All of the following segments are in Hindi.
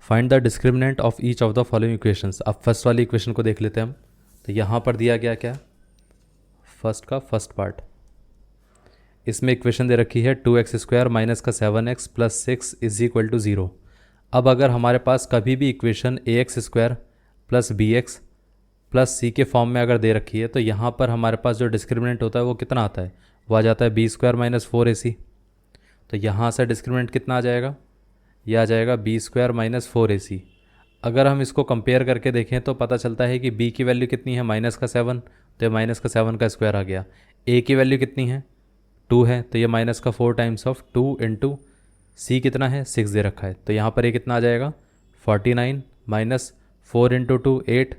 Find the discriminant of each of the following equations. अब फर्स्ट वाली इक्वेशन को देख लेते हैं हम। तो यहाँ पर दिया गया क्या, फर्स्ट का फर्स्ट पार्ट, इसमें इक्वेशन दे रखी है 2x² माइनस का 7x plus 6 is equal to 0। अब अगर हमारे पास कभी भी equation ax² plus bx plus c के फॉर्म में अगर दे रखी है तो यहाँ पर हमारे पास जो डिस्क्रिमिनेंट होता है वो कितना आता है, वो आ जाता है b² माइनस 4ac। तो यहाँ से डिस्क्रिमिनेंट कितना आ जाएगा, ये आ जाएगा b² माइनस 4ac। अगर हम इसको कंपेयर करके देखें तो पता चलता है कि b की वैल्यू कितनी है, माइनस का 7, तो ये माइनस का 7 का स्क्वायर आ गया। a की वैल्यू कितनी है, 2 है, तो ये माइनस का 4 टाइम्स ऑफ 2 इंटू सी कितना है, 6 दे रखा है, तो यहाँ पर ये कितना आ जाएगा 49 माइनस 4 इंटू 2 8,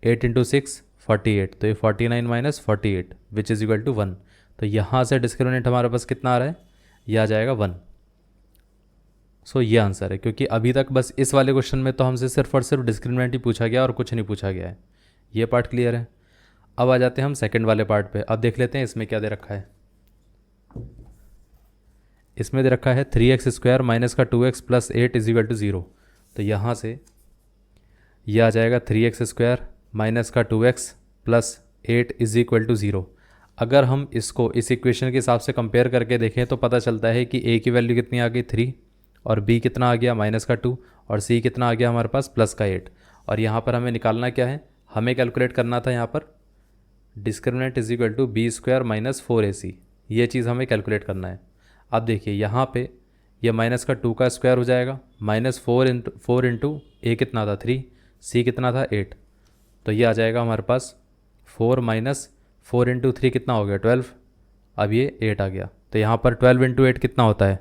8 इंटू 6 48, तो ये 49 minus 48 which is equal to 1। तो यहाँ से डिस्क्रिमिनेंट हमारे पास कितना आ रहा है, ये आ जाएगा 1। सो ये आंसर है, क्योंकि अभी तक बस इस वाले क्वेश्चन में तो हमसे सिर्फ और सिर्फ डिस्क्रिमिनेंट ही पूछा गया और कुछ नहीं पूछा गया है। ये पार्ट क्लियर है। अब आ जाते हैं हम सेकंड वाले पार्ट पे। अब देख लेते हैं इसमें क्या दे रखा है। इसमें दे रखा है 3x² माइनस का 2x plus 8 is equal to 0। तो यहाँ से ये आ जाएगा 3x² माइनस का 2x plus 8 is equal to 0। अगर हम इसको इस इक्वेशन के हिसाब से कंपेयर करके देखें तो पता चलता है कि a की वैल्यू कितनी आ गई 3 और b कितना आ गया माइनस का 2 और c कितना आ गया हमारे पास प्लस का 8। और यहाँ पर हमें निकालना क्या है, हमें कैलकुलेट करना था यहाँ पर discriminant is equal to b² minus 4ac। ये चीज़ हमें कैलकुलेट करना है। अब देखिए यहाँ पे ये माइनस का 2 का स्क्वायर हो जाएगा, माइनस 4 इंटू a कितना था 3, c कितना था 8, तो ये आ जाएगा हमारे पास 4 माइनस 4 इंटू 3 कितना हो गया 12। अब ये 8 आ गया, तो यहाँ पर 12 इंटू 8 कितना होता है,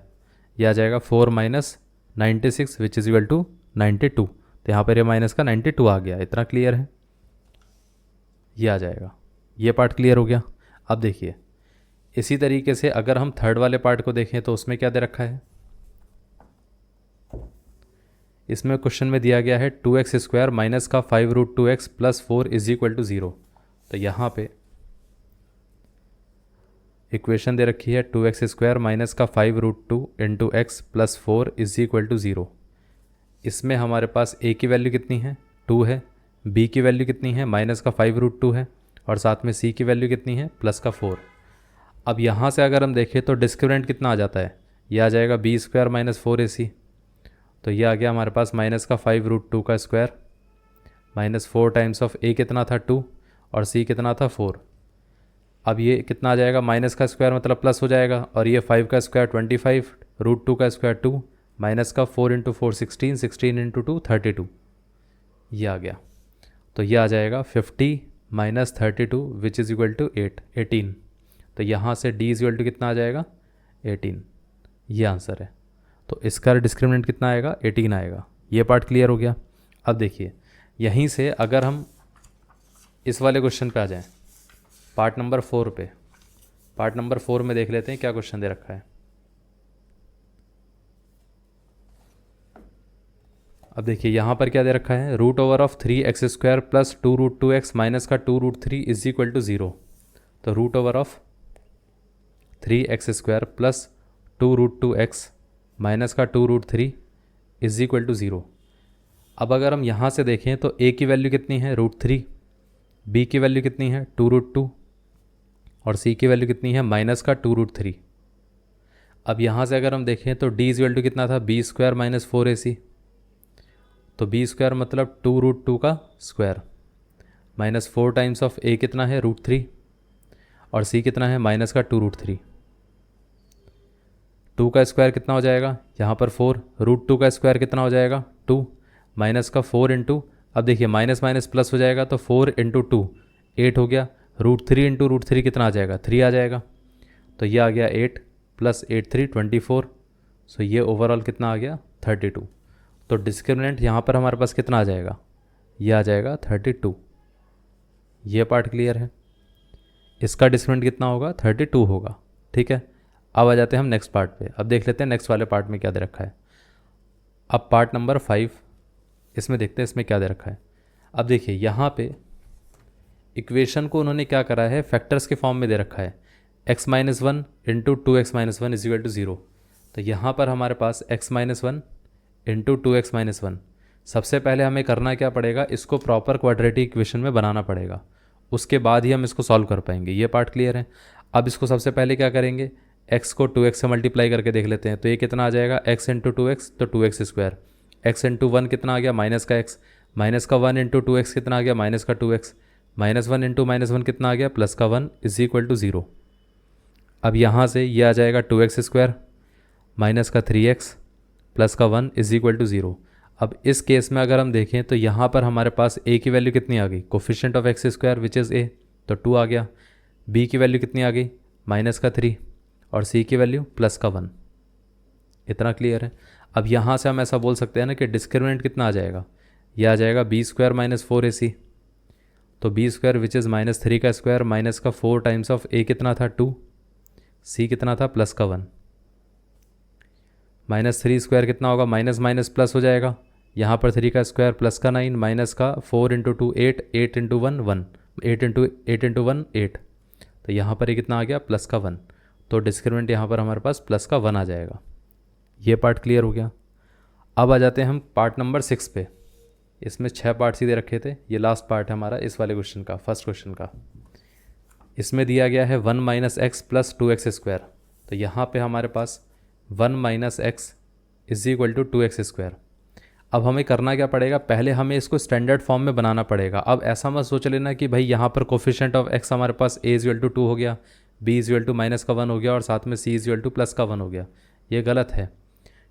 ये आ जाएगा 4 minus 96 which is equal to 92। तो यहाँ पर ये माइनस का 92 आ गया। इतना क्लियर है, ये आ जाएगा। ये पार्ट क्लियर हो गया। अब देखिए इसी तरीके से अगर हम थर्ड वाले पार्ट को देखें तो उसमें क्या दे रखा है। इसमें क्वेश्चन में दिया गया है 2x² माइनस का 5√2x plus 4 is equal to 0। तो यहाँ पे इक्वेशन दे रखी है 2x² माइनस का 5√2 into x plus 4 is equal to 0। इसमें हमारे पास a की वैल्यू कितनी है 2 है, b की वैल्यू कितनी है माइनस का 5√2 है और साथ में c की वैल्यू कितनी है प्लस का 4। अब यहाँ से अगर हम देखें तो डिस्क्रिमिनेंट कितना आ जाता है, ये आ जाएगा b² माइनस 4ac। तो ये आ गया हमारे पास माइनस का 5√2 का square minus 4 times of a कितना था 2 और c कितना था 4। अब ये कितना आ जाएगा, माइनस का स्क्वायर मतलब प्लस हो जाएगा, और ये 5 का स्क्वायर 25, √2 का स्क्वायर 2, माइनस का 4 इंटू 4 16, 16 इंटू 2 32, ये आ गया। तो ये आ जाएगा 50 minus 32 which is equal to 18। तो यहाँ से d इज इक्वल टू कितना आ जाएगा 18। ये आंसर है। तो इसका डिस्क्रिमिनेंट कितना आएगा 18 आएगा। ये पार्ट क्लियर हो गया। अब देखिए यहीं से अगर हम इस वाले क्वेश्चन पे आ जाएं, पार्ट नंबर 4 पे, पार्ट नंबर 4 में देख लेते हैं क्या क्वेश्चन दे रखा है। अब देखिए यहाँ पर क्या दे रखा है, √3x² प्लस 2√2x माइनस का 2√3 इज इक्वल टू 0। तो √3x² प्लस 2√2x माइनस का 2√3 इज इक्वल टू 0। अब अगर हम यहाँ से देखें तो a की वैल्यू कितनी है √3, b की वैल्यू कितनी है 2√2 और c की वैल्यू कितनी है माइनस का 2√3। अब यहाँ से अगर हम देखें तो d इज इक्वल टू कितना था b² माइनस 4ac। तो b² मतलब 2√2 का square minus 4 times of a कितना है √3 और c कितना है माइनस का 2√3। 2 का स्क्वायर कितना हो जाएगा यहाँ पर 4, √2 का स्क्वायर कितना हो जाएगा 2 माइनस का 4 इंटू, अब देखिए माइनस माइनस प्लस हो जाएगा तो 4 इंटू 2 8 हो गया, √3 इंटू √3 कितना आ जाएगा 3 आ जाएगा। तो ये आ गया 8 प्लस 8 3 24। सो ये ओवरऑल कितना आ गया 32। तो डिस्क्रिमिनेंट यहाँ पर हमारे पास कितना आ जाएगा, ये आ जाएगा 32। ये पार्ट क्लियर है। इसका डिस्क्रिमिनेंट कितना होगा 32 होगा। ठीक है। अब आ जाते हैं हम नेक्स्ट पार्ट पे। अब देख लेते हैं नेक्स्ट वाले पार्ट में क्या दे रखा है। अब पार्ट नंबर 5, इसमें देखते हैं इसमें क्या दे रखा है। अब देखिए यहाँ पे इक्वेशन को उन्होंने क्या करा है, फैक्टर्स के फॉर्म में दे रखा है x-1 into 2x-1 is equal to 0। तो यहाँ पर हमारे पास x-1 इंटू 2x-1, सबसे पहले हमें करना क्या पड़ेगा, इसको प्रॉपर क्वाड्रेटिक इक्वेशन में बनाना पड़ेगा, उसके बाद ही हम इसको सॉल्व कर पाएंगे। ये पार्ट क्लियर है। अब इसको सबसे पहले क्या करेंगे, x को 2x से मल्टीप्लाई करके देख लेते हैं। तो ये कितना आ जाएगा, x इंटू 2x तो 2x स्क्वायर, x इंटू 1 कितना आ गया, माइनस का x, माइनस का 1 इंटू 2x कितना आ गया, माइनस का 2x, माइनस 1 इंटू माइनस 1 कितना आ गया, प्लस का 1 इज इक्वल टू 0। अब यहाँ से ये आ जाएगा 2x स्क्वायर माइनस का 3x प्लस का 1 इज इक्वल टू 0। अब इस केस में अगर हम देखें तो यहाँ पर हमारे पास a की वैल्यू कितनी आ गई, coefficient of x square which is a, तो 2 आ गया। b की वैल्यू कितनी आ गई, माइनस का 3, और c की वैल्यू प्लस का 1। इतना क्लियर है। अब यहाँ से हम ऐसा बोल सकते हैं ना कि डिस्क्रिमिनेंट कितना आ जाएगा, यह आ जाएगा b स्क्वायर माइनस 4ac, तो b square which is minus 3 का स्क्वायर माइनस का 4 टाइम्स ऑफ a कितना था 2, c कितना था प्लस का 1, माइनस 3 स्क्वायर कितना होगा, माइनस माइनस प्लस हो जाएगा, यहाँ पर 3 का स्क्वायर प्लस का 9 माइनस का 4 इंटू 2 8, 8 इंटू 1 1, 8 इंटू 1 8, तो यहाँ पर ये कितना आ गया, प्लस का 1। तो डिस्क्रिमिनेंट यहाँ पर हमारे पास प्लस का 1 आ जाएगा। ये पार्ट क्लियर हो गया। अब आ जाते हैं हम पार्ट नंबर 6 पे। इसमें 6 पार्ट सीधे रखे थे, ये लास्ट पार्ट है हमारा इस वाले क्वेश्चन का, फर्स्ट क्वेश्चन का। इसमें दिया गया है 1 minus x plus 2x square, तो यहाँ पे हमारे पास 1 minus x is equal to 2x square. अब हमें करना क्या पड़ेगा, पहले हमें इसको स्टैंडर्ड फॉर्म में बनाना पड़ेगा। अब ऐसा मत सोच लेना कि भाई यहाँ पर कोफिशिएंट ऑफ x हमारे पास a इज इक्वल टू 2 हो गया, b is equal to minus का 1 हो गया और साथ में c is equal to plus का 1 हो गया। ये गलत है,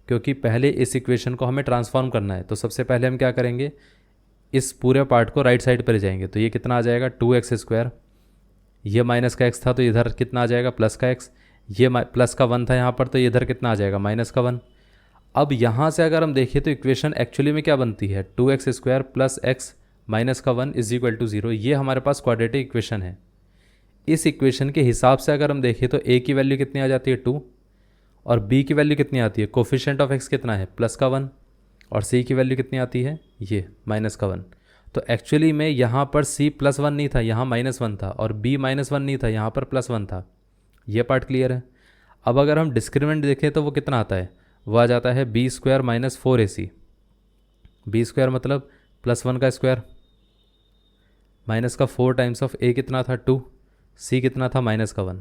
क्योंकि पहले इस इक्वेशन को हमें ट्रांसफॉर्म करना है। तो सबसे पहले हम क्या करेंगे, इस पूरे पार्ट को राइट साइड पर ले जाएंगे। तो ये कितना आ जाएगा, 2x स्क्वायर, ये माइनस का x था तो इधर कितना आ जाएगा, प्लस का x, ये प्लस का 1 था यहाँ पर तो इधर कितना आ जाएगा, माइनस का 1। अब यहाँ से अगर हम देखें तो इक्वेशन एक्चुअली में क्या बनती है, 2x square plus x minus का 1 इज इक्वल टू 0। ये हमारे पास क्वाड्रेटिक इक्वेशन है। इस इक्वेशन के हिसाब से अगर हम देखें तो a की वैल्यू कितनी आ जाती है 2, और b की वैल्यू कितनी आती है, कोफिशिएंट ऑफ x कितना है, प्लस का 1, और c की वैल्यू कितनी आती है, ये माइनस का 1। तो एक्चुअली में यहाँ पर c प्लस 1 नहीं था, यहाँ माइनस 1 था, और b माइनस 1 नहीं था, यहाँ पर प्लस 1 था। ये पार्ट क्लियर है। अब अगर हम डिस्क्रिमिनेंट देखें तो वो कितना आता है, वो आ जाता है b square minus 4ac। b square मतलब प्लस 1 का स्क्वायर माइनस का 4 टाइम्स ऑफ a कितना था 2, c कितना था माइनस का 1,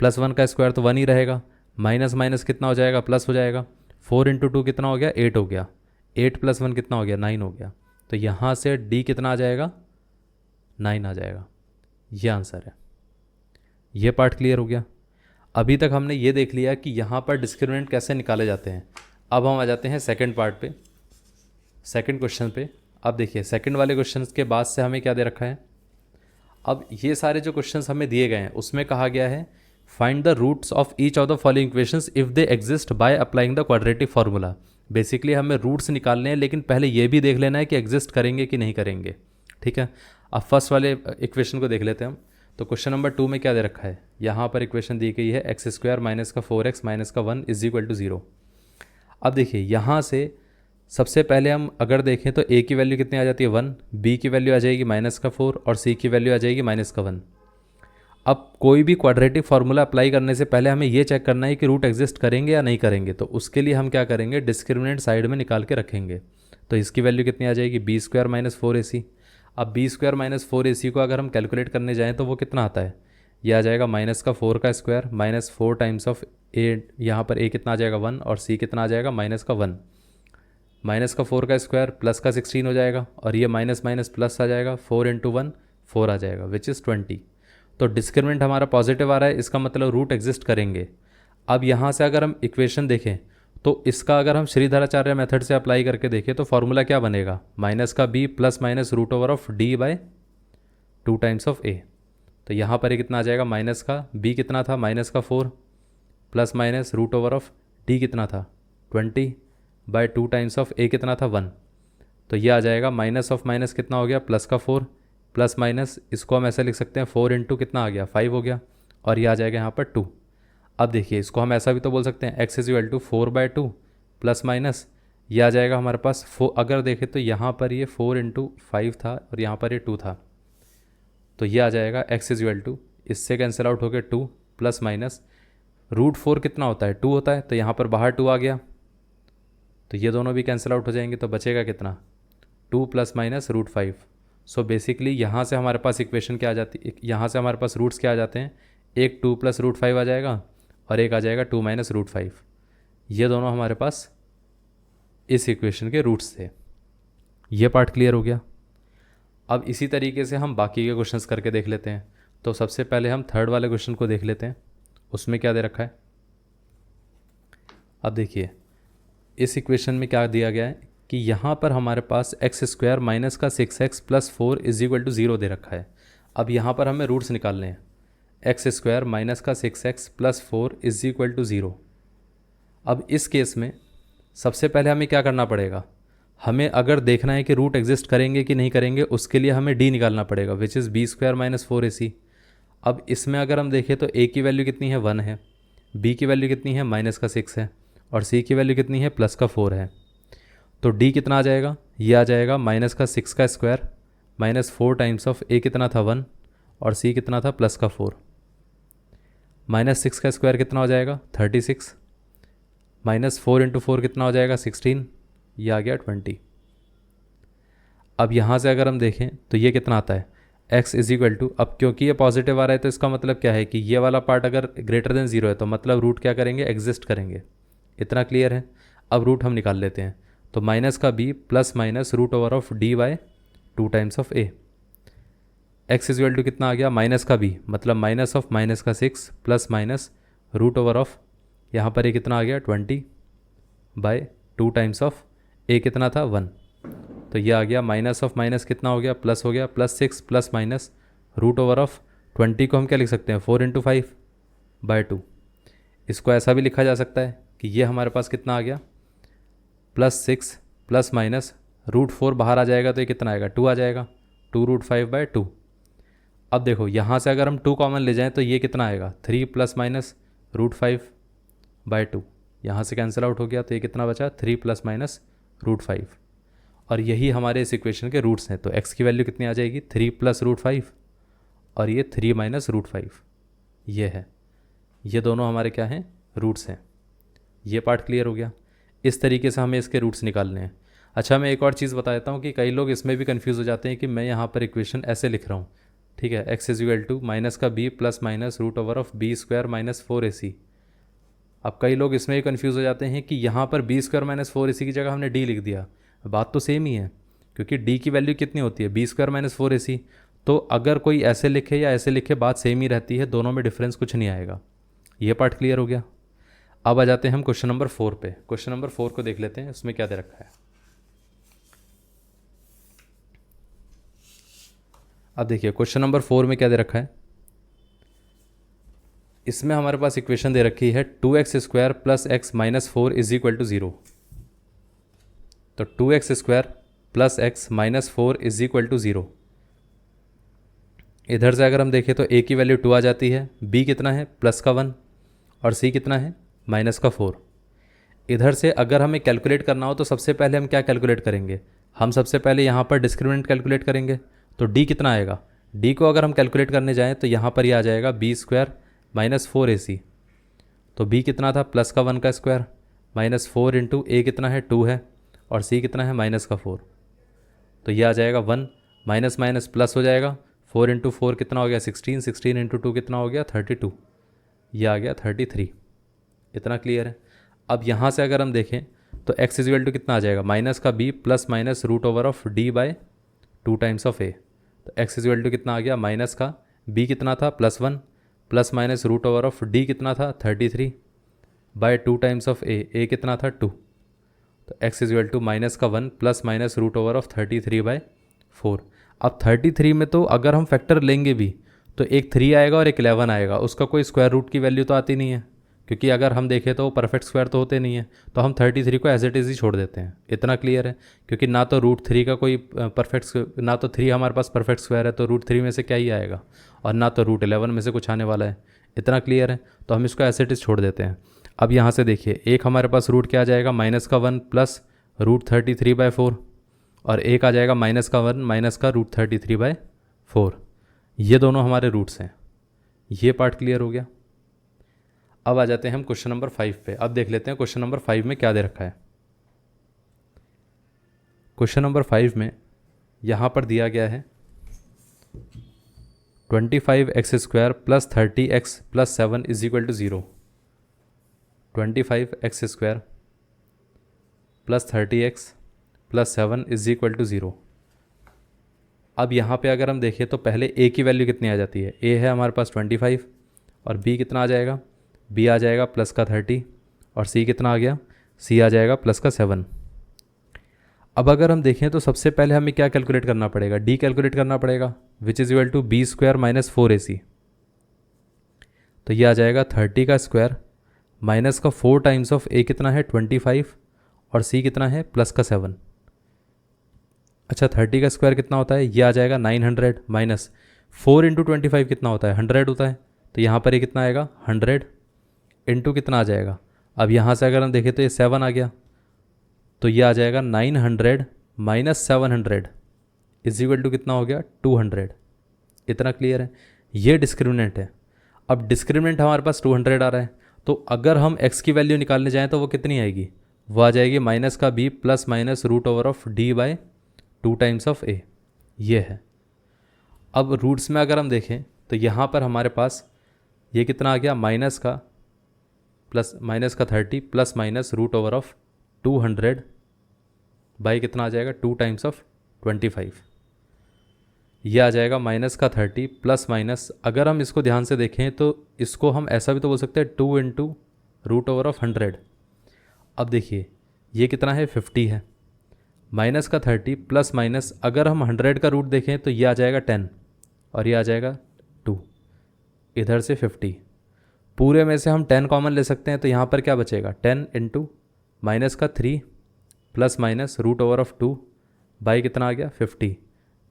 प्लस 1 का स्क्वायर तो 1 ही रहेगा, माइनस माइनस कितना हो जाएगा, प्लस हो जाएगा। 4 इंटू 2 कितना हो गया, 8 हो गया, 8 प्लस 1 कितना हो गया, 9 हो गया। तो यहाँ से d कितना आ जाएगा, 9 आ जाएगा। ये आंसर है। ये पार्ट क्लियर हो गया। अभी तक हमने ये देख लिया कि यहाँ पर डिस्क्रिमिनेंट कैसे निकाले जाते हैं। अब हम आ जाते हैं सेकंड पार्ट पे, सेकंड क्वेश्चन पे। अब देखिए सेकंड वाले क्वेश्चन के बाद से हमें क्या दे रखा है, अब ये सारे जो क्वेश्चंस हमें दिए गए हैं उसमें कहा गया है find the roots of each of the following equations if they exist by applying the quadratic formula. Basically हमें रूट्स निकालने हैं, लेकिन पहले ये भी देख लेना है कि एग्जिस्ट करेंगे कि नहीं करेंगे। ठीक है, अब फर्स्ट वाले इक्वेशन को देख लेते हैं हम। तो क्वेश्चन नंबर 2 में क्या दे रखा है, यहाँ पर इक्वेशन दी गई है एक्स स्क्वायर माइनस का 4x माइनस का 1 इज इक्वल टू 0। अब देखिए यहाँ से सबसे पहले हम अगर देखें तो a की वैल्यू कितनी आ जाती है 1, b की वैल्यू आ जाएगी माइनस का 4 और c की वैल्यू आ जाएगी माइनस का 1। अब कोई भी क्वाड्रेटिक फार्मूला अप्लाई करने से पहले हमें ये चेक करना है कि रूट एग्जिस्ट करेंगे या नहीं करेंगे। तो उसके लिए हम क्या करेंगे, डिस्क्रिमिनेंट साइड में निकाल के रखेंगे। तो इसकी वैल्यू कितनी आ जाएगी, b स्क्वायर माइनस 4ac। अब b स्क्वायर माइनस 4ac को अगर हम कैलकुलेट करने जाएँ तो वो कितना आता है, ये आ जाएगा माइनस का 4 का square minus 4 times of a, यहाँ पर a कितना आ जाएगा 1 और c कितना आ जाएगा माइनस का 1, माइनस का 4 का स्क्वायर प्लस का 16 हो जाएगा, और ये माइनस माइनस प्लस आ जाएगा, 4 इंटू 1 4 आ जाएगा विच इज़ 20। तो डिस्क्रिमिनेंट हमारा पॉजिटिव आ रहा है, इसका मतलब रूट एग्जिस्ट करेंगे। अब यहाँ से अगर हम इक्वेशन देखें तो इसका अगर हम श्रीधराचार्य मेथड से अप्लाई करके देखें तो फॉर्मूला क्या बनेगा, माइनस का b plus minus root over of d by 2 times of a। तो यहाँ पर ये कितना आ जाएगा, माइनस का b कितना था माइनस का 4 plus minus root over of d कितना था 20 बाय 2 टाइम्स ऑफ a कितना था 1। तो ये आ जाएगा माइनस ऑफ माइनस कितना हो गया, प्लस का 4 प्लस माइनस, इसको हम ऐसे लिख सकते हैं 4 इंटू कितना आ गया 5 हो गया, और ये आ जाएगा यहाँ पर 2। अब देखिए इसको हम ऐसा भी तो बोल सकते हैं x is equal to 4/2 plus minus, ये आ जाएगा हमारे पास 4। अगर देखें तो यहाँ पर ये 4 इंटू 5 था और यहाँ पर ये 2 था, तो ये आ जाएगा x इज इक्वल टू, इससे कैंसिल आउट हो गया 2 प्लस माइनस रूट 4 कितना होता है 2 होता है, तो यहाँ पर बाहर 2 आ गया, तो ये दोनों भी कैंसिल आउट हो जाएंगे, तो बचेगा कितना, 2 plus minus root 5। So basically यहाँ से हमारे पास इक्वेशन क्या आ जाती, यहाँ से हमारे पास रूट्स क्या आ जाते हैं, एक 2 प्लस रूट 5 आ जाएगा और एक आ जाएगा 2 माइनस रूट 5। ये दोनों हमारे पास इस इक्वेशन के रूट्स थे। ये पार्ट क्लियर हो गया। अब इसी तरीके से हम बाकी के क्वेश्चंस करके देख लेते हैं। तो सबसे पहले हम थर्ड वाले क्वेश्चन को देख लेते हैं, उसमें क्या दे रखा है। अब देखिए इस इक्वेशन में क्या दिया गया है कि यहाँ पर हमारे पास एक्स स्क्वायर माइनस का 6x plus 4 is equal to 0 दे रखा है। अब यहाँ पर हमें रूट्स निकालने हैं। एक्स स्क्वायर माइनस का 6x plus 4 is equal to 0। अब इस केस में सबसे पहले हमें क्या करना पड़ेगा, हमें अगर देखना है कि रूट एग्जिस्ट करेंगे कि नहीं करेंगे, उसके लिए हमें डी निकालना पड़ेगा, which is B square minus 4ac। अब इसमें अगर हम देखें तो ए की वैल्यू कितनी है, 1 है, बी की वैल्यू कितनी है, माइनस का 6 है, और सी की वैल्यू कितनी है, प्लस का 4 है। तो डी कितना आ जाएगा, ये आ जाएगा माइनस का 6 का square minus 4 times of a कितना था 1 और सी कितना था प्लस का 4। माइनस 6 का स्क्वायर कितना हो जाएगा 36, माइनस 4 इंटू 4 कितना हो जाएगा 16, ये आ गया 20। अब यहाँ से अगर हम देखें तो ये कितना आता है, x इज इक्वल टू, अब क्योंकि ये पॉजिटिव आ रहा है तो इसका मतलब क्या है कि ये वाला पार्ट अगर ग्रेटर देन 0 है तो मतलब रूट क्या करेंगे, एग्जिस्ट करेंगे। इतना क्लियर है। अब रूट हम निकाल लेते हैं। तो माइनस का b plus minus root over of D by 2 times of a। x is equal to कितना आ गया, माइनस का b मतलब माइनस ऑफ माइनस का 6 plus minus root over of, यहाँ पर ये कितना आ गया 20 बाय 2 टाइम्स ऑफ a कितना था 1। तो ये आ गया माइनस ऑफ माइनस कितना हो गया, प्लस हो गया, plus 6 plus minus root over of 20 को हम क्या लिख सकते हैं 4 इंटू 5 बाय 2। इसको ऐसा भी लिखा जा सकता है कि ये हमारे पास कितना आ गया प्लस 6 प्लस माइनस रूट 4 बाहर आ जाएगा तो ये कितना आएगा 2 आ जाएगा, 2 रूट 5 बाय 2। अब देखो यहाँ से अगर हम 2 कॉमन ले जाएं तो ये कितना आएगा 3 प्लस माइनस रूट 5 बाय 2। यहाँ से कैंसिल आउट हो गया तो ये कितना बचा 3 प्लस माइनस रूट 5। और यही हमारे इस इक्वेशन के रूट्स हैं। तो x की वैल्यू कितनी आ जाएगी 3 प्लस रूट 5 और ये 3 माइनस रूट 5, ये है। ये दोनों हमारे क्या हैं, रूट्स हैं। ये पार्ट क्लियर हो गया। इस तरीके से हमें इसके रूट्स निकालने हैं। अच्छा मैं एक और चीज़ बता देता हूँ कि कई लोग इसमें भी कन्फ्यूज़ हो जाते हैं कि मैं यहाँ पर इक्वेशन ऐसे लिख रहा हूँ, ठीक है, x is equal to minus का b plus minus root over of B square minus 4ac। अब कई लोग इसमें भी कन्फ्यूज़ हो जाते हैं कि यहाँ पर बी स्क्वायर माइनस 4ac की जगह हमने d लिख दिया। बात तो सेम ही है, क्योंकि d की वैल्यू कितनी होती है बी स्क्वायर माइनस 4ac। तो अगर कोई ऐसे लिखे या ऐसे लिखे बात सेम ही रहती है, दोनों में डिफरेंस कुछ नहीं आएगा। ये पार्ट क्लियर हो गया। अब आ जाते हैं हम क्वेश्चन नंबर 4 पे। क्वेश्चन नंबर 4 को देख लेते हैं, उसमें क्या दे रखा है। अब देखिए क्वेश्चन नंबर 4 में क्या दे रखा है। इसमें हमारे पास इक्वेशन दे रखी है 2x square plus x minus 4 is equal to 0। तो 2x square plus x minus 4 is equal to 0। इधर से अगर हम देखें तो a की वैल्यू 2 आ जाती है, b कितना है प्लस का 1 और c कितना है माइनस का 4। इधर से अगर हमें कैलकुलेट करना हो तो सबसे पहले हम क्या कैलकुलेट करेंगे, हम सबसे पहले यहाँ पर डिस्क्रिमिनेंट कैलकुलेट करेंगे। तो d कितना आएगा, d को अगर हम कैलकुलेट करने जाएँ तो यहाँ पर ये आ जाएगा बी स्क्वायर माइनस 4ac। तो b कितना था प्लस का 1 का स्क्वायर माइनस 4 इंटू a कितना है 2 है और c कितना है माइनस का 4। तो ये आ जाएगा 1 माइनस माइनस प्लस हो जाएगा, 4 इंटू 4 कितना हो गया 16, 16 इंटू 2 कितना हो गया 32, ये आ गया 33। इतना क्लियर है। अब यहाँ से अगर हम देखें तो x इज इक्वल टू कितना आ जाएगा, माइनस का b plus minus root over of d by 2 times of a। तो x इज इक्वल टू कितना आ गया, माइनस का b कितना था plus 1 plus minus root over of d कितना था 33 बाय 2 टाइम्स ऑफ a कितना था 2। तो x is equal to minus का 1 plus minus root over of 33 by 4। अब 33 में तो अगर हम फैक्टर लेंगे भी तो एक 3 आएगा और एक 11 आएगा, उसका कोई स्क्वायर रूट की वैल्यू तो आती नहीं है, क्योंकि अगर हम देखें तो परफेक्ट स्क्वायर तो होते नहीं है। तो हम 33 को एज इट इज़ ही छोड़ देते हैं। इतना क्लियर है, क्योंकि ना तो रूट 3 का कोई परफेक्ट, ना तो 3 हमारे पास परफेक्ट स्क्वायर है, तो रूट 3 में से क्या ही आएगा, और ना तो रूट 11 में से कुछ आने वाला है। इतना क्लियर है, तो हम इसको एज इट इज़ छोड़ देते हैं। अब यहाँ से देखिए एक हमारे पास रूट क्या आ जाएगा, माइनस का 1 प्लस रूट 33 बाय 4, और एक आ जाएगा माइनस का 1 माइनस का रूट 33 बाय 4। ये दोनों हमारे रूट्स हैं। ये पार्ट क्लियर हो गया। अब आ जाते हैं हम क्वेश्चन नंबर 5 पे। अब देख लेते हैं क्वेश्चन नंबर 5 में क्या दे रखा है। क्वेश्चन नंबर 5 में यहाँ पर दिया गया है 25x² plus 30x plus 7 is equal to 0। 25x² plus 30x plus 7 is equal to 0। अब यहाँ पे अगर हम देखें तो पहले a की वैल्यू कितनी आ जाती है, a है हमारे पास 25 और b कितना आ जाएगा, b आ जाएगा प्लस का 30 और c कितना आ गया, c आ जाएगा प्लस का 7। अब अगर हम देखें तो सबसे पहले हमें क्या कैलकुलेट करना पड़ेगा, d कैलकुलेट करना पड़ेगा which is equal to b² minus 4ac। तो ये आ जाएगा 30 का स्क्वायर माइनस का 4 टाइम्स ऑफ a कितना है 25 और c कितना है प्लस का 7। अच्छा 30 का स्क्वायर कितना होता है, ये आ जाएगा 900 माइनस 4 इंटू 25 कितना होता है 100 होता है। तो यहाँ पर ये कितना आएगा 100 इंटू कितना आ जाएगा, अब यहाँ से अगर हम देखें तो ये 7 आ गया, तो ये आ जाएगा 900 माइनस 700 इज इक्वल टू कितना हो गया 200। इतना क्लियर है, ये डिस्क्रिमिनेंट है। अब डिस्क्रिमिनेंट हमारे पास 200 आ रहा है, तो अगर हम x की वैल्यू निकालने जाएँ तो वो कितनी आएगी, वो आ जाएगी माइनस का b plus minus root over of d by 2 times of a। ये है। अब रूट्स में अगर हम देखें तो यहाँ पर हमारे पास ये कितना आ गया माइनस का 30 plus minus root over of 200 by कितना आ जाएगा 2 टाइम्स ऑफ 25। ये आ जाएगा माइनस का 30 प्लस माइनस, अगर हम इसको ध्यान से देखें तो इसको हम ऐसा भी तो बोल सकते हैं 2 इंटू रूट ओवर ऑफ 100। अब देखिए ये कितना है 50 है, माइनस का 30 प्लस माइनस अगर हम 100 का रूट देखें तो ये आ जाएगा 10 और ये आ जाएगा 2, इधर से 50। पूरे में से हम 10 कॉमन ले सकते हैं, तो यहाँ पर क्या बचेगा 10 इंटू माइनस का 3 plus minus root over of 2 by कितना आ गया 50।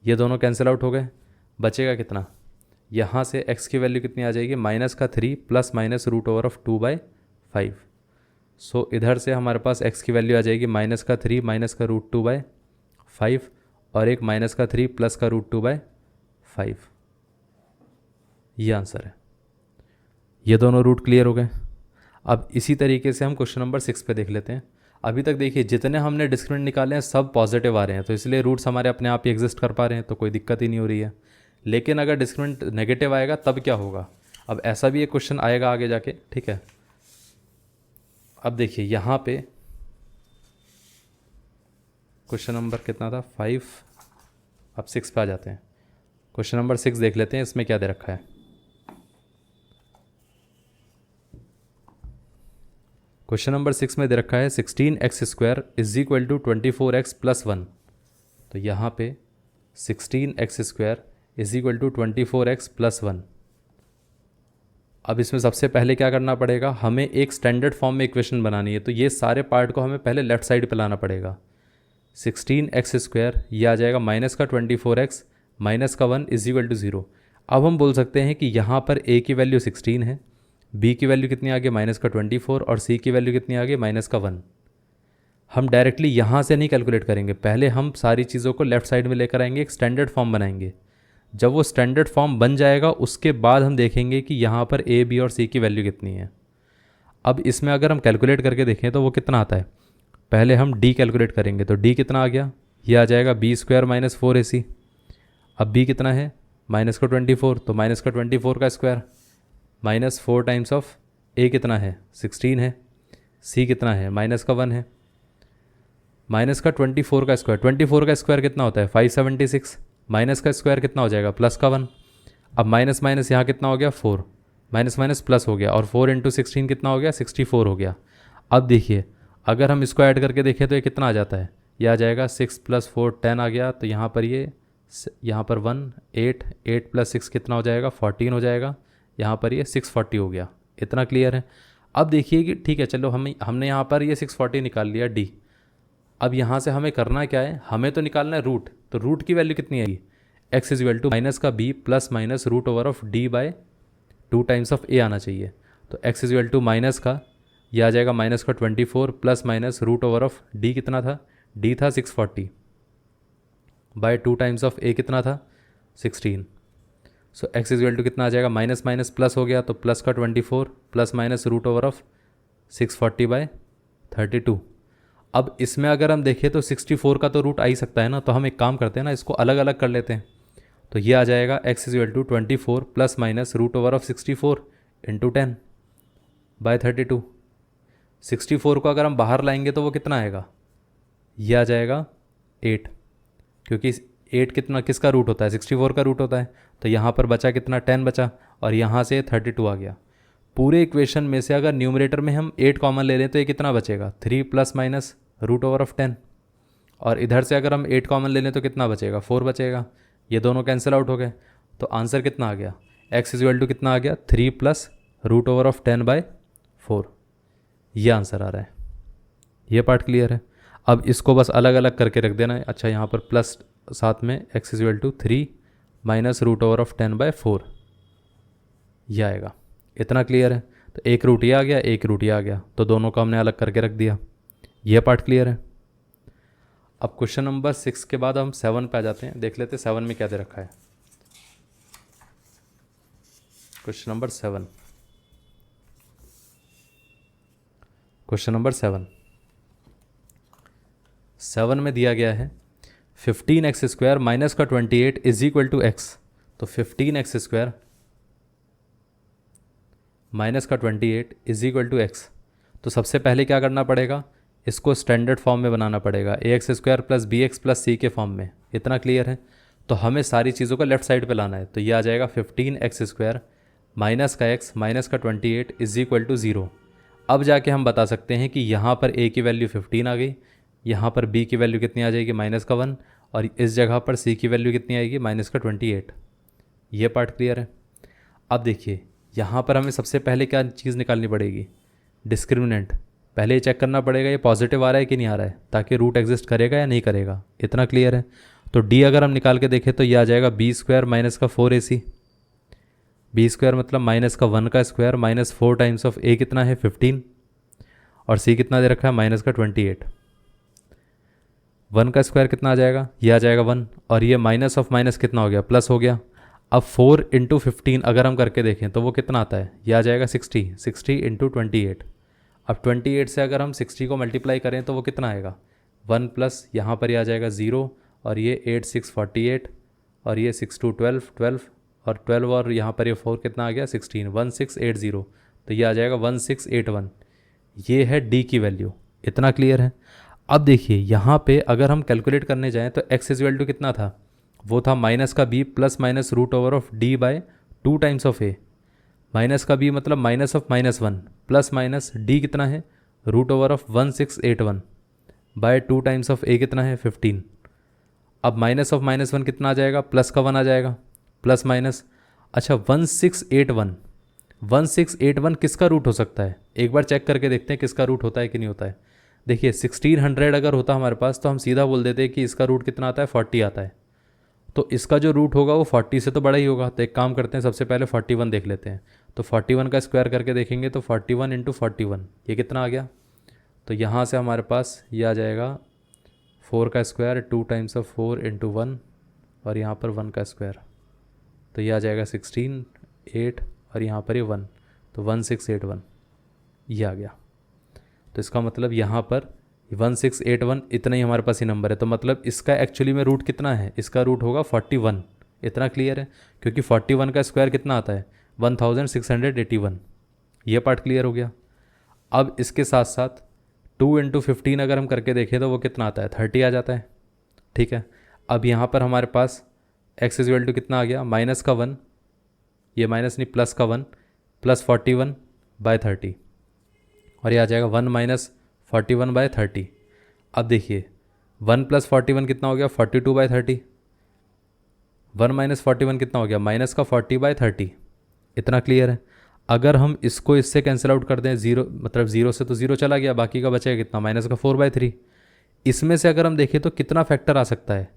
ये दोनों कैंसिल आउट हो गए, बचेगा कितना, यहाँ से x की वैल्यू कितनी आ जाएगी माइनस का 3 plus minus root over of 2 by 5। So इधर से हमारे पास x की वैल्यू आ जाएगी माइनस का 3 माइनस का रूट 2 बाय 5 और एक माइनस का 3 प्लस का रूट 2 बाय 5। ये आंसर है। ये दोनों रूट क्लियर हो गए। अब इसी तरीके से हम क्वेश्चन नंबर 6 पे देख लेते हैं। अभी तक देखिए जितने हमने डिस्क्रिमिनेंट निकाले हैं सब पॉजिटिव आ रहे हैं, तो इसलिए रूट्स हमारे अपने आप ही एग्जिस्ट कर पा रहे हैं, तो कोई दिक्कत ही नहीं हो रही है। लेकिन अगर डिस्क्रिमिनेंट नेगेटिव आएगा तब क्या होगा, अब ऐसा भी एक क्वेश्चन आएगा आगे जाके, ठीक है। अब देखिए यहाँ पे क्वेश्चन नंबर कितना था 5, अब 6 पे आ जाते हैं। क्वेश्चन नंबर 6 देख लेते हैं, इसमें क्या दे रखा है। क्वेश्चन नंबर 6 में दे रखा है 16x² is equal to 24x plus 1। तो यहाँ पे 16x² is equal to 24x plus 1। अब इसमें सबसे पहले क्या करना पड़ेगा, हमें एक स्टैंडर्ड फॉर्म में इक्वेशन बनानी है, तो ये सारे पार्ट को हमें पहले लेफ्ट साइड पे लाना पड़ेगा। 16x² ये आ जाएगा माइनस का 24x माइनस का 1 इज इक्वल टू 0। अब हम बोल सकते हैं कि यहाँ पर a की वैल्यू 16 है, b की वैल्यू कितनी आ गई माइनस का 24 और c की वैल्यू कितनी आ गई माइनस का 1। हम डायरेक्टली यहाँ से नहीं कैलकुलेट करेंगे, पहले हम सारी चीज़ों को लेफ्ट साइड में लेकर आएंगे, एक स्टैंडर्ड फॉर्म बनाएंगे। जब वो स्टैंडर्ड फॉर्म बन जाएगा उसके बाद हम देखेंगे कि यहाँ पर a, b और c की वैल्यू कितनी है। अब इसमें अगर हम कैलकुलेट करके देखें तो वो कितना आता है, पहले हम d कैलकुलेट करेंगे, तो d कितना आ गया, ये आ जाएगा b² माइनस 4ac। अब b कितना है माइनस का 24, तो माइनस का 24 का square minus 4 times of a कितना है 16 है, c कितना है माइनस का 1 है, माइनस का 24 का स्क्वायर, 24 का स्क्वायर कितना होता है 576, माइनस का स्क्वायर कितना हो जाएगा प्लस का 1। अब माइनस माइनस यहाँ कितना हो गया 4, माइनस माइनस प्लस हो गया और 4 इंटू 16 कितना हो गया 64 हो गया। अब देखिए अगर हम इसको ऐड करके देखें तो ये कितना आ जाता है, ये आ जाएगा 6 + 4 10 आ गया, तो यहाँ पर ये यहाँ पर 1 8 8 + 6 कितना हो जाएगा 14 हो जाएगा, यहाँ पर ये 640 हो गया। इतना क्लियर है। अब देखिए कि ठीक है चलो हमने यहाँ पर ये 640 निकाल लिया d। अब यहाँ से हमें करना क्या है, हमें तो निकालना है रूट, तो रूट की वैल्यू कितनी आएगी x is equal to minus का b plus minus root over of d by 2 times of a आना चाहिए। तो x is equal to minus का ये आ जाएगा माइनस का 24 plus minus root over of d कितना था, d था 640 बाय 2 टाइम्स ऑफ a कितना था 16। सो x इज इक्वल टू कितना आ जाएगा, माइनस माइनस प्लस हो गया, तो प्लस का 24 plus minus root over of 640 by 32। अब इसमें अगर हम देखें तो 64 का तो रूट आ ही सकता है ना, तो हम एक काम करते हैं ना, इसको अलग अलग कर लेते हैं। तो ये आ जाएगा x is equal to 24 plus minus root over of 64 into 10 by 32। 64 को अगर हम बाहर लाएंगे तो वो कितना आएगा, ये आ जाएगा 8, क्योंकि 8 कितना किसका रूट होता है, 64 का रूट होता है। तो यहाँ पर बचा कितना, 10 बचा, और यहाँ से 32 आ गया। पूरे इक्वेशन में से अगर न्यूमरेटर में हम 8 कॉमन ले लें तो ये कितना बचेगा, 3 plus minus root over of 10। और इधर से अगर हम 8 कॉमन ले लें तो कितना बचेगा, 4 बचेगा। ये दोनों कैंसिल आउट हो गए, तो आंसर कितना आ गया, x इज इक्वल टू कितना आ गया, 3 plus root over of 10 by 4। ये आंसर आ रहा है। ये पार्ट क्लियर है। अब इसको बस अलग अलग करके रख देना है। अच्छा, यहाँ पर प्लस साथ में x is equal to 3 minus root over of 10 by 4, ये आएगा। इतना क्लियर है। तो एक रूट ये आ गया, एक रूट ये आ गया, तो दोनों को हमने अलग करके रख दिया। यह पार्ट क्लियर है। अब क्वेश्चन नंबर 6 के बाद हम 7 पे आ जाते हैं। देख लेते हैं 7 में क्या दे रखा है। क्वेश्चन नंबर 7, क्वेश्चन नंबर 7 में दिया गया है 15x स्क्वायर माइनस का 28 इज इक्वल टू एक्स। तो 15x स्क्वायर माइनस का 28 इज इक्वल टू एक्स। तो सबसे पहले क्या करना पड़ेगा, इसको स्टैंडर्ड फॉर्म में बनाना पड़ेगा, a x square plus b x plus c के फॉर्म में। इतना क्लियर है। तो हमें सारी चीज़ों को लेफ्ट साइड पे लाना है। तो ये आ जाएगा 15x स्क्वायर माइनस का x माइनस का 28 इज इक्वल टू 0। अब जाके हम बता सकते हैं कि यहाँ पर a की वैल्यू 15 आ गई, यहाँ पर b की वैल्यू कितनी आ जाएगी, माइनस का 1, और इस जगह पर c की वैल्यू कितनी आएगी, माइनस का 28। ये पार्ट क्लियर है। अब देखिए यहाँ पर हमें सबसे पहले क्या चीज़ निकालनी पड़ेगी, डिस्क्रिमिनेंट। पहले ये चेक करना पड़ेगा ये पॉजिटिव आ रहा है कि नहीं आ रहा है, ताकि रूट एग्जिस्ट करेगा या नहीं करेगा। इतना क्लियर है। तो d अगर हम निकाल के देखें तो ये आ जाएगा बी स्क्वायर माइनस का 4ac। बी स्क्वायर मतलब माइनस का 1 का square minus 4 times of a कितना है 15, और c कितना दे रखा है माइनस का 28। 1 का स्क्वायर कितना आ जाएगा, ये आ जाएगा 1, और ये माइनस ऑफ माइनस कितना हो गया, प्लस हो गया। अब 4 इंटू 15 अगर हम करके देखें तो वो कितना आता है, ये आ जाएगा 60 इंटू 28। अब 28 से अगर हम 60 को मल्टीप्लाई करें तो वो कितना आएगा, 1 प्लस यहाँ पर ये आ जाएगा 0, और ये 8 6 48, और ये 6 2 12 12, और 12 और यहाँ पर ये 4 कितना आ गया 16, 1680। तो ये आ जाएगा 1681। ये है डी की वैल्यू। इतना क्लियर है। अब देखिए यहाँ पे अगर हम कैलकुलेट करने जाएँ तो एक्स इज इक्वल टू कितना था, वो था माइनस का b plus minus root over of D by 2 times of a. Minus का बी मतलब minus of -1 plus minus d कितना है, root over of 1681 by 2 times of a कितना है 15। अब माइनस ऑफ -1 कितना आ जाएगा, प्लस का 1 आ जाएगा, प्लस माइनस। अच्छा 1681 किसका रूट हो सकता है, एक बार चेक करके देखते हैं किसका रूट होता है कि नहीं होता है। देखिए 1600 अगर होता हमारे पास तो हम सीधा बोल देते कि इसका रूट कितना आता है, 40 आता है। तो इसका जो रूट होगा वो 40 से तो बड़ा ही होगा। तो एक काम करते हैं, सबसे पहले 41 देख लेते हैं। तो 41 का स्क्वायर करके देखेंगे तो 41 इंटू 41 ये कितना आ गया। तो यहाँ से हमारे पास ये आ जाएगा 4 का स्क्वायर 2 टाइम्स ऑफ 4 इंटू 1, और यहाँ पर 1 का स्क्वायर, तो ये आ जाएगा 16 8, और यहाँ पर ये 1, तो 1681 ये आ गया। तो इसका मतलब यहाँ पर 1681 इतना ही हमारे पास ही नंबर है। तो मतलब इसका एक्चुअली में रूट कितना है, इसका रूट होगा 41। इतना क्लियर है, क्योंकि 41 का स्क्वायर कितना आता है 1681। ये पार्ट क्लियर हो गया। अब इसके साथ साथ 2 इंटू 15 अगर हम करके देखें तो वो कितना आता है 30 आ जाता है। ठीक है। अब यहाँ पर हमारे पास एक्स इज इक्वल टू कितना आ गया, माइनस का 1, ये माइनस नहीं प्लस का 1 प्लस 41 बाय 30, और ये आ जाएगा 1 माइनस 41 बाय 30। अब देखिए 1 प्लस 41 कितना हो गया 42 बाय 30, 1 माइनस 41 कितना हो गया माइनस का 40 बाय 30। इतना क्लियर है। अगर हम इसको इससे कैंसिल आउट कर दें, जीरो मतलब जीरो से तो जीरो चला गया, बाकी का बचेगा कितना माइनस का 4/3। इसमें से अगर हम देखें तो कितना फैक्टर आ सकता है,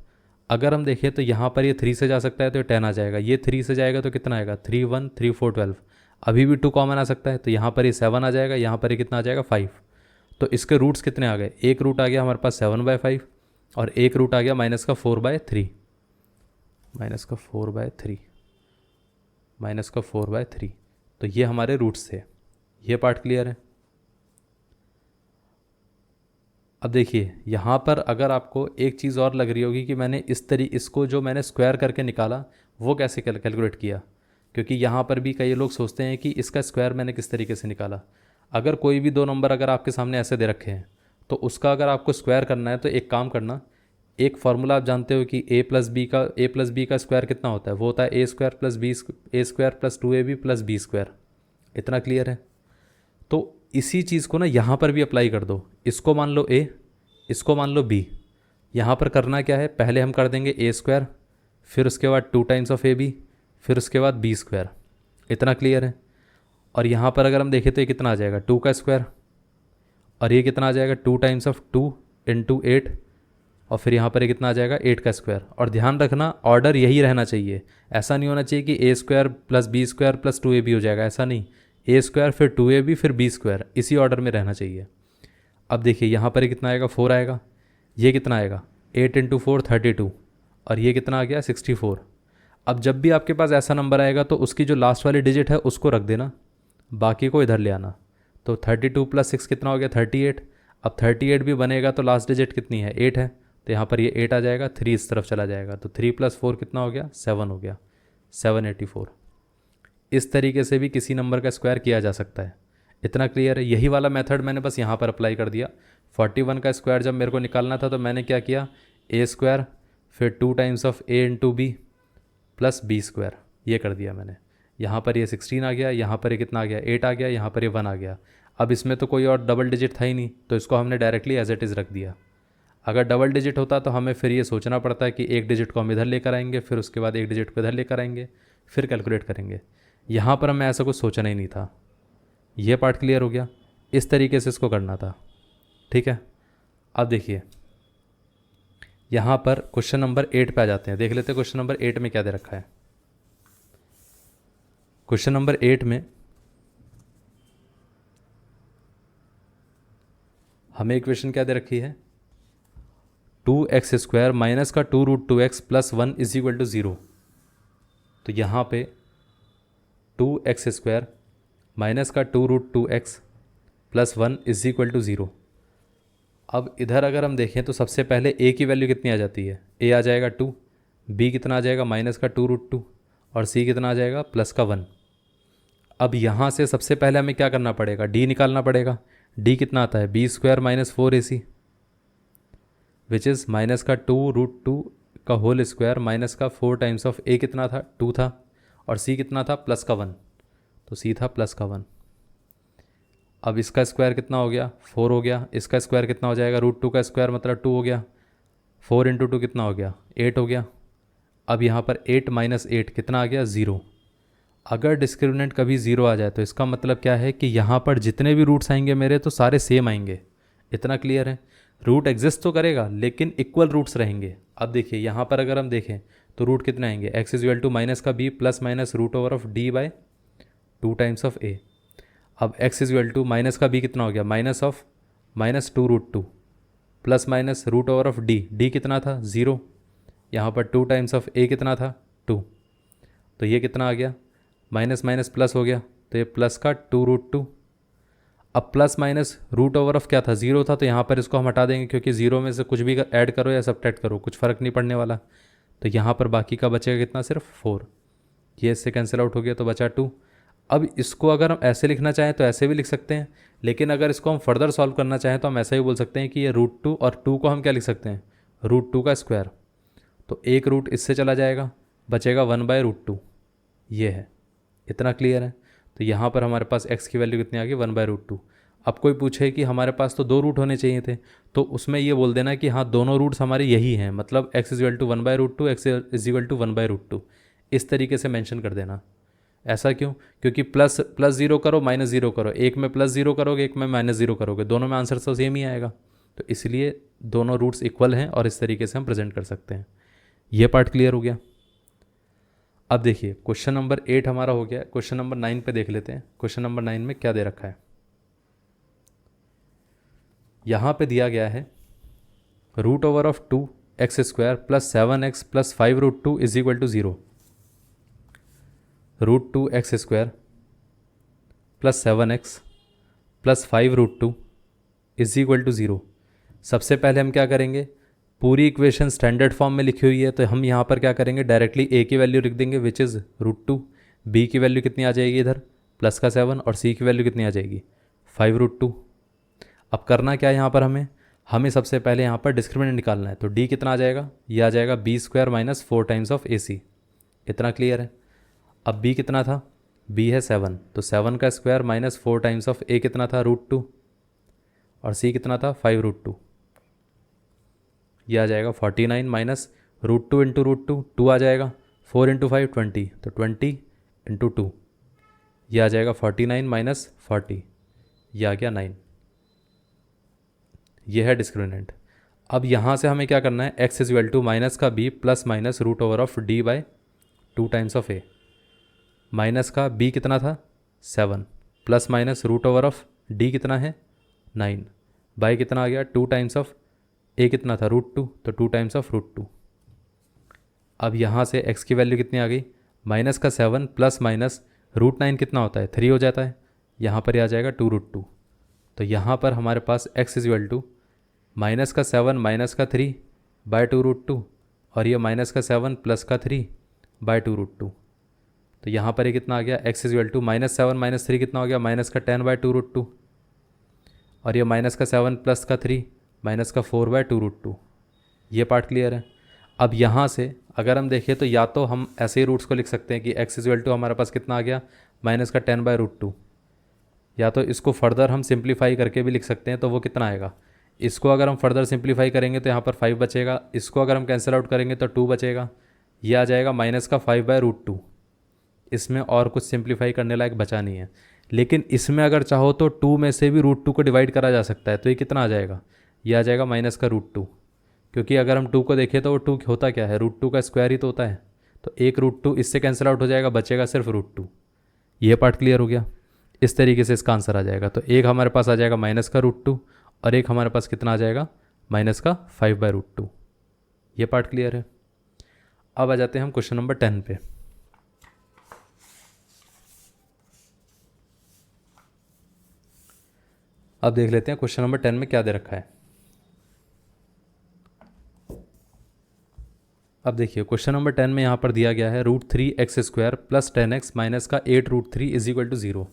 अगर हम देखें तो यहाँ पर ये 3 से जा सकता है तो ये 10 आ जाएगा, ये 3 से जाएगा तो कितना आएगा 3 1 3 4 12, अभी भी 2 कॉमन आ सकता है तो यहाँ पर ये 7 आ जाएगा, यहाँ पर ये कितना आ जाएगा 5। तो इसके रूट्स कितने आ गए, एक रूट आ गया हमारे पास 7/5 और एक रूट आ गया माइनस का 4/3, माइनस का 4/3। तो ये हमारे रूट्स थे। ये पार्ट क्लियर है। अब देखिए यहाँ पर अगर आपको एक चीज़ और लग रही होगी कि मैंने इसको जो मैंने स्क्वायर करके निकाला वो कैसे कैलकुलेट किया, क्योंकि यहाँ पर भी कई लोग सोचते हैं कि इसका स्क्वायर मैंने किस तरीके से निकाला। अगर कोई भी दो नंबर अगर आपके सामने ऐसे दे रखे हैं तो उसका अगर आपको स्क्वायर करना है तो एक काम करना, एक फार्मूला आप जानते हो कि a प्लस बी का स्क्वायर कितना होता है, वो होता है a² + b² इतना क्लियर है। तो इसी चीज़ को ना यहाँ पर भी अप्लाई कर दो, इसको मान लो a, इसको मान लो b। यहाँ पर करना क्या है, पहले हम कर देंगे a², फिर उसके बाद 2 टाइम्स ऑफ ab, फिर उसके बाद b²। इतना क्लियर है। और यहाँ पर अगर हम देखें तो ये कितना आ जाएगा 2 का स्क्वायर, और ये कितना आ जाएगा 2 टाइम्स ऑफ 2 × 8, और फिर यहाँ पर ये कितना आ जाएगा 8 का स्क्वायर। और ध्यान रखना ऑर्डर यही रहना चाहिए, ऐसा नहीं होना चाहिए कि a² + b² + 2ab हो जाएगा, ऐसा नहीं, a² फिर 2ab फिर b², इसी ऑर्डर में रहना चाहिए। अब देखिए यहाँ पर ये कितना आएगा 4 आएगा, ये कितना आएगा 8 × 4 32, और ये कितना आ गया 64। अब जब भी आपके पास ऐसा नंबर आएगा तो उसकी जो लास्ट वाली डिजिट है उसको रख देना, बाकी को इधर ले आना। तो 32 + 6 कितना हो गया 38। अब 38 भी बनेगा तो लास्ट डिजिट कितनी है 8 है, तो यहाँ पर ये 8 आ जाएगा, 3 इस तरफ चला जाएगा, तो 3 + 4 कितना हो गया 7 हो गया, 784। इस तरीके से भी किसी नंबर का स्क्वायर किया जा सकता है। इतना क्लियर है। यही वाला मेथड मैंने बस यहाँ पर अप्लाई कर दिया। 41 का स्क्वायर जब मेरे को निकालना था तो मैंने क्या किया, a² फिर 2 times of a × b + b², ये कर दिया मैंने। यहाँ पर ये 16 आ गया, यहाँ पर ये कितना आ गया 8 आ गया, यहाँ पर ये 1 आ गया। अब इसमें तो कोई और डबल डिजिट था ही नहीं, तो इसको हमने डायरेक्टली एज इट इज़ रख दिया। अगर डबल डिजिट होता तो हमें फिर ये सोचना पड़ता है कि एक डिजिट को हम इधर लेकर आएंगे, फिर उसके बाद एक डिजिट को इधर लेकर आएंगे, फिर कैलकुलेट करेंगे। यहाँ पर हमें ऐसा कुछ सोचना ही नहीं था। ये पार्ट क्लियर हो गया, इस तरीके से इसको करना था। ठीक है, अब देखिए यहाँ पर क्वेश्चन नंबर 8 पे आ जाते हैं, देख लेते हैं क्वेश्चन नंबर 8 में क्या दे रखा है। क्वेश्चन नंबर 8 में हमें इक्वेशन क्या दे रखी है, 2x² माइनस का 2√2x + 1 = 0। तो यहाँ पे 2x² माइनस का 2√2x + 1 = 0। अब इधर अगर हम देखें तो सबसे पहले a की वैल्यू कितनी आ जाती है, a आ जाएगा 2, b कितना आ जाएगा -2√2, और c कितना आ जाएगा +1। अब यहाँ से सबसे पहले हमें क्या करना पड़ेगा, d निकालना पड़ेगा। d कितना आता है b² - 4ac विच इज़ -2√2 का होल स्क्वायर माइनस का 4 टाइम्स ऑफ a कितना था 2 था, और c कितना था +1, तो c था +1। अब इसका स्क्वायर कितना हो गया 4 हो गया, इसका स्क्वायर कितना हो जाएगा √2 का स्क्वायर मतलब 2 हो गया, 4 × 2 कितना हो गया 8 हो गया। अब यहाँ पर 8 - 8 कितना आ गया 0। अगर डिस्क्रिमिनेंट कभी 0 आ जाए तो इसका मतलब क्या है कि यहाँ पर जितने भी रूट्स आएंगे मेरे तो सारे सेम आएंगे। इतना क्लियर है। रूट एग्जिस्ट तो करेगा लेकिन इक्वल रूट्स रहेंगे। अब देखिए यहाँ पर अगर हम देखें तो रूट कितने आएंगे, x = माइनस का b ± √d/2 times of a। अब x = माइनस का b कितना हो गया -2√2 ± √d कितना था 0, यहाँ पर 2 टाइम्स ऑफ a कितना था 2, तो ये कितना आ गया माइनस माइनस प्लस हो गया, तो ये प्लस का 2√2। अब प्लस माइनस √ क्या था 0 था, तो यहाँ पर इसको हम हटा देंगे क्योंकि 0 में से कुछ भी ऐड करो या सब्ट्रैक्ट करो कुछ फ़र्क नहीं पड़ने वाला। तो यहाँ पर बाकी का बचेगा कितना सिर्फ 4, ये इससे कैंसिल आउट हो गया तो बचा 2। अब इसको अगर हम ऐसे लिखना चाहें तो ऐसे भी लिख सकते हैं, लेकिन अगर इसको हम फर्दर सॉल्व करना चाहें तो हम ऐसा ही बोल सकते हैं कि ये √2 और 2 को हम क्या लिख सकते हैं √2 का स्क्वायर। तो एक रूट इससे चला जाएगा, बचेगा 1/√2, ये है। इतना क्लियर है। तो यहाँ पर हमारे पास x की वैल्यू कितनी आ गई 1/√2। अब कोई पूछे कि हमारे पास तो 2 रूट होने चाहिए थे, तो उसमें ये बोल देना कि हाँ दोनों रूट्स हमारे यही हैं, मतलब x = 1/√2, x = 1/√2, इस तरीके से मेंशन कर देना। ऐसा क्यों, क्योंकि प्लस 0 करो -0 करो, एक में +0 करोगे एक में -0 करोगे, दोनों में आंसर तो सेम ही आएगा। तो इसलिए दोनों रूट्स इक्वल हैं और इस तरीके से हम प्रेजेंट कर सकते हैं। ये पार्ट क्लियर हो गया। अब देखिए क्वेश्चन नंबर 8 हमारा हो गया। क्वेश्चन नंबर 9 पे देख लेते हैं। क्वेश्चन नंबर 9 में क्या दे रखा है। यहाँ पे दिया गया है √2x² + 7x + 5√2 = 0। √2x² + 7x + 5√2 = 0। सबसे पहले हम क्या करेंगे, पूरी इक्वेशन स्टैंडर्ड फॉर्म में लिखी हुई है तो हम यहाँ पर क्या करेंगे, डायरेक्टली ए की वैल्यू लिख देंगे विच इज़ √2, बी की वैल्यू कितनी आ जाएगी इधर प्लस का 7, और सी की वैल्यू कितनी आ जाएगी 5√2। अब करना क्या है यहाँ पर, हमें सबसे पहले यहाँ पर डिस्क्रिमिनेंट निकालना है। तो डी कितना आ जाएगा, ये आ जाएगा b² minus 4 times of AC। इतना क्लियर है। अब b कितना था, b है 7, तो 7 का square minus 4 times of a कितना था √2, और c कितना था 5√2। ये आ जाएगा 49 माइनस √2 इंटू √2, 2 आ जाएगा, 4 इंटू 5 20, तो 20 इंटू 2, ये आ जाएगा 49 माइनस 40, ये आ गया 9। ये है डिस्क्रिमिनेंट। अब यहाँ से हमें क्या करना है, x is equal to minus का b plus minus √d by 2 times of a। Minus का b कितना था 7, प्लस माइनस √d कितना है 9, बाई कितना आ गया 2 टाइम्स ऑफ a कितना था √2, तो 2 टाइम्स ऑफ √2। अब यहाँ से x की वैल्यू कितनी आ गई, माइनस का 7 प्लस माइनस √9 कितना होता है 3 हो जाता है, यहाँ पर आ जाएगा 2√2। तो यहाँ पर हमारे पास x is equal to minus का 7 माइनस का 3 बाय 2√2, और ये माइनस का 7 प्लस का 3 बाय 2√2। तो यहाँ पर ये कितना आ गया, x is equal to -7 minus 3 कितना हो गया, माइनस का 10 बाय 2√2, और ये माइनस का 7 प्लस का 3 माइनस का 4 बाय 2√2। ये पार्ट क्लियर है। अब यहाँ से अगर हम देखें तो या तो हम ऐसे ही रूट्स को लिख सकते हैं कि x इज इक्वल टू हमारे पास कितना आ गया माइनस का 10 बाय √2, या तो इसको फर्दर हम सिंप्लीफाई करके भी लिख सकते हैं। तो वो कितना आएगा, इसको अगर हम फर्दर सिंप्लीफाई करेंगे तो यहाँ पर 5 बचेगा, इसको अगर हम कैंसिल आउट करेंगे तो 2 बचेगा, ये आ जाएगा माइनस का 5 बाय √2। इसमें और कुछ सिंप्लीफाई करने लायक बचा नहीं है। लेकिन इसमें अगर चाहो तो 2 में से भी √2 को डिवाइड करा जा सकता है, तो ये कितना आ जाएगा, ये आ जाएगा माइनस का √2, क्योंकि अगर हम 2 को देखें तो वो 2 होता क्या है, √2 का स्क्वायर ही तो होता है। तो एक √2 इससे कैंसिल आउट हो जाएगा, बचेगा सिर्फ √2। ये पार्ट क्लियर हो गया। इस तरीके से इसका आंसर आ जाएगा। तो एक हमारे पास आ जाएगा माइनस का √2, और एक हमारे पास कितना आ जाएगा माइनस का 5 बाय √2। ये पार्ट क्लियर है। अब आ जाते हैं हम क्वेश्चन नंबर 10 पे। अब देख लेते हैं क्वेश्चन नंबर 10 में क्या दे रखा है। अब देखिए क्वेश्चन नंबर 10 में यहाँ पर दिया गया है √3x² प्लस 10x माइनस का 8√3 इज इक्वल टू 0।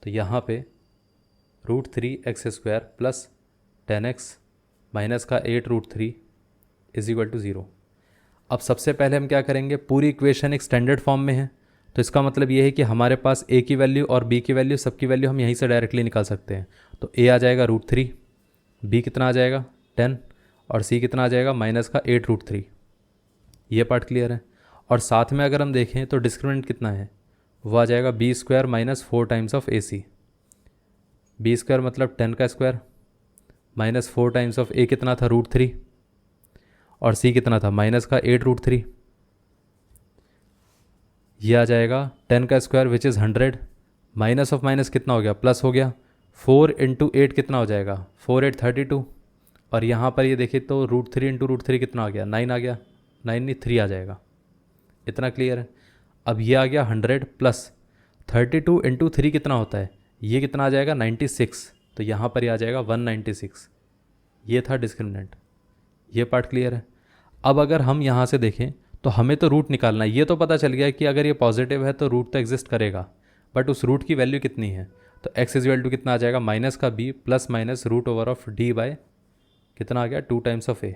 तो यहाँ पे √3x² प्लस 10x माइनस का 8√3 इज इक्वल टू 0। अब सबसे पहले हम क्या करेंगे, पूरी इक्वेशन एक स्टैंडर्ड फॉर्म में है, तो इसका मतलब ये है कि हमारे पास a की वैल्यू और b की वैल्यू, सबकी वैल्यू हम यहीं से डायरेक्टली निकाल सकते हैं। तो a आ जाएगा √3, b कितना आ जाएगा 10, और c कितना आ जाएगा माइनस का 8√3। ये पार्ट क्लियर है। और साथ में अगर हम देखें तो डिस्क्रिमिनेंट कितना है, वो आ जाएगा b² minus 4 times of AC। b² मतलब 10 का square minus 4 times of a कितना था √3, और c कितना था माइनस का 8√3। ये आ जाएगा 10 का square which is 100, minus of minus कितना हो गया प्लस हो गया, 4 इंटू 8 कितना हो जाएगा 4 8 32, और यहाँ पर ये देखिए तो √3 इंटू √3 कितना आ गया 9 आ गया, 9 नहीं 3 आ जाएगा। इतना क्लियर है। अब ये आ गया 100 प्लस 32 इंटू 3 कितना होता है, ये कितना आ जाएगा 96, तो यहाँ पर ये आ जाएगा 196। ये था डिस्क्रिमिनेंट। ये पार्ट क्लियर है। अब अगर हम यहाँ से देखें तो हमें तो रूट निकालना है। ये तो पता चल गया कि अगर ये पॉजिटिव है तो रूट तो एग्जिस्ट करेगा, बट उस रूट की वैल्यू कितनी है। तो x इज इक्वल टू कितना आ जाएगा माइनस का b plus minus √d by कितना आ गया 2 टाइम्स ऑफ a।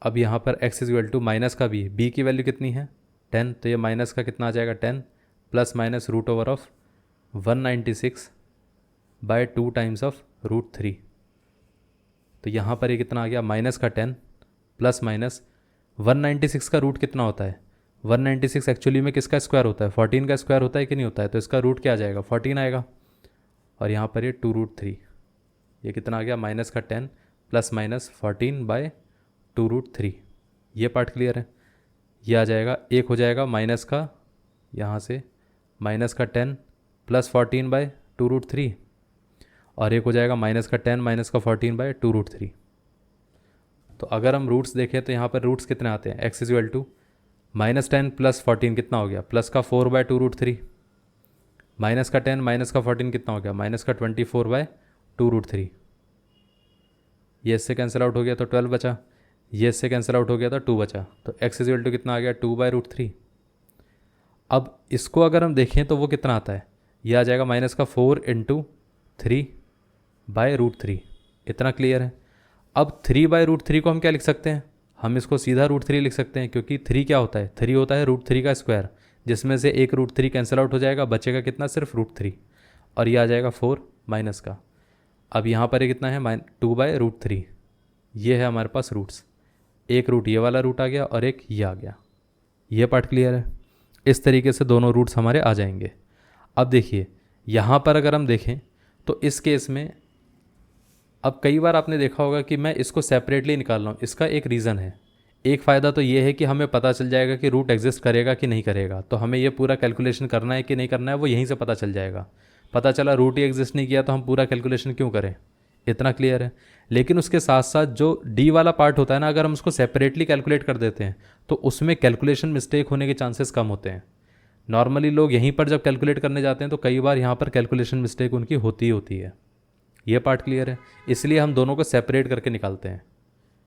अब यहाँ पर x is equal to minus का b की वैल्यू कितनी है 10, तो ये माइनस का कितना आ जाएगा 10 plus minus √196 by 2 times of √3। तो यहाँ पर ये कितना आ गया माइनस का 10 प्लस माइनस 196 का रूट कितना होता है, 196 एक्चुअली में किसका स्क्वायर होता है 14 का स्क्वायर होता है कि नहीं होता है, तो इसका रूट क्या आ जाएगा 14 आएगा। और यहाँ पर ये 2√3, ये कितना आ गया माइनस का 10 प्लस माइनस 14 बाय 2√3। ये पार्ट क्लियर है। ये आ जाएगा, एक हो जाएगा माइनस का यहाँ से माइनस का 10 प्लस 14 बाय 2√3, और एक हो जाएगा माइनस का 10 माइनस का 14 बाय 2√3। तो अगर हम रूट्स देखें तो यहाँ पर रूट्स कितने आते हैं, x is equal to -10 plus 14 कितना हो गया प्लस का 4 बाय 2√3, माइनस का 10 माइनस का 14 कितना हो गया माइनस का 24 बाय 2√3। ये इससे कैंसिल आउट हो गया तो 12 बचा, ये इससे कैंसिल आउट हो गया तो 2 बचा, तो x इज इक्वल टू कितना आ गया 2/√3। अब इसको अगर हम देखें तो वो कितना आता है, ये आ जाएगा माइनस का 4 × 3/√3। इतना क्लियर है। अब 3/√3 को हम क्या लिख सकते हैं, हम इसको सीधा √3 लिख सकते हैं, क्योंकि 3 क्या होता है, 3 होता है √3 का स्क्वायर, जिसमें से एक √3 कैंसिल आउट हो जाएगा, बचेगा कितना, सिर्फ √3, और ये आ जाएगा 4 माइनस का। अब यहाँ पर ये कितना है 2/√3, ये है हमारे पास रूट्स, एक रूट ये वाला रूट आ गया और एक ये आ गया। ये पार्ट क्लियर है। इस तरीके से दोनों रूट्स हमारे आ जाएंगे। अब देखिए यहाँ पर अगर हम देखें तो इस केस में अब कई बार आपने देखा होगा कि मैं इसको सेपरेटली निकाल रहा हूँ। इसका एक रीज़न है, एक फ़ायदा तो ये है कि हमें पता चल जाएगा कि रूट एग्जिस्ट करेगा कि नहीं करेगा, तो हमें ये पूरा कैलकुलेशन करना है कि नहीं करना है वो यहीं से पता चल जाएगा। पता चला रूट ही एग्जिस्ट नहीं किया तो हम पूरा कैलकुलेशन क्यों करें, इतना क्लियर है। लेकिन उसके साथ साथ जो डी वाला पार्ट होता है ना, अगर हम उसको सेपरेटली कैलकुलेट कर देते हैं तो उसमें कैलकुलेशन मिस्टेक होने के चांसेस कम होते हैं। नॉर्मली लोग यहीं पर जब कैलकुलेट करने जाते हैं तो कई बार यहाँ पर कैलकुलेशन मिस्टेक उनकी होती ही होती है। ये पार्ट क्लियर है, इसलिए हम दोनों को सेपरेट करके निकालते हैं।